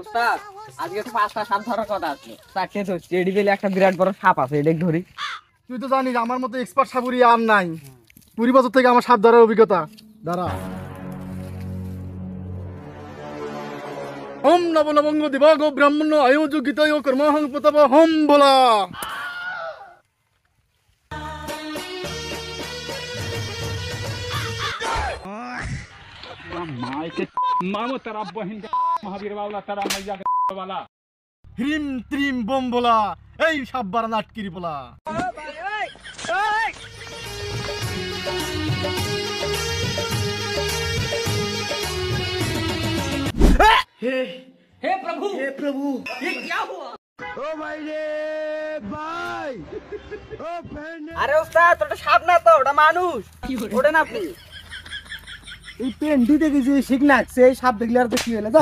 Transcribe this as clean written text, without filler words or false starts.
উস্তাদ আজকে তো 5টা সাপ ধরার কথা আছে। তাকে তো চেড়ি বেলে একটা বিরাট বড় সাপ আছে, এটা ধরি। তুই তো জানিস আমার মতো এক্সপার্ট সাপুরি আর নাই। 20 বছর থেকে আমার সাপ ধরার অভিজ্ঞতা। দাঁড়া। ওম নব নবঙ্গ দিবাগ ব্রাহ্মণ আয়োযোগিতায় কর্মহং প্রতাপ হোম বলা। मामो तेरा बहन का महावीर वाला तेरा मैया का वाला হ্রিম ত্রিম বোম বলা। এই সাপ বাড়া নাটকিরি বলা। हे प्रभु ये क्या हुआ? ও ভাই রে ভাই, ও ফ্রেন্ড। আরে উস্তাদ ওটা সাপ না তো, ওটা মানুষ। ওঠেন আপনি। এই পেন্টি দেখেছি শিখনাক সেই সাপ দেখলে আর তো কি হলো?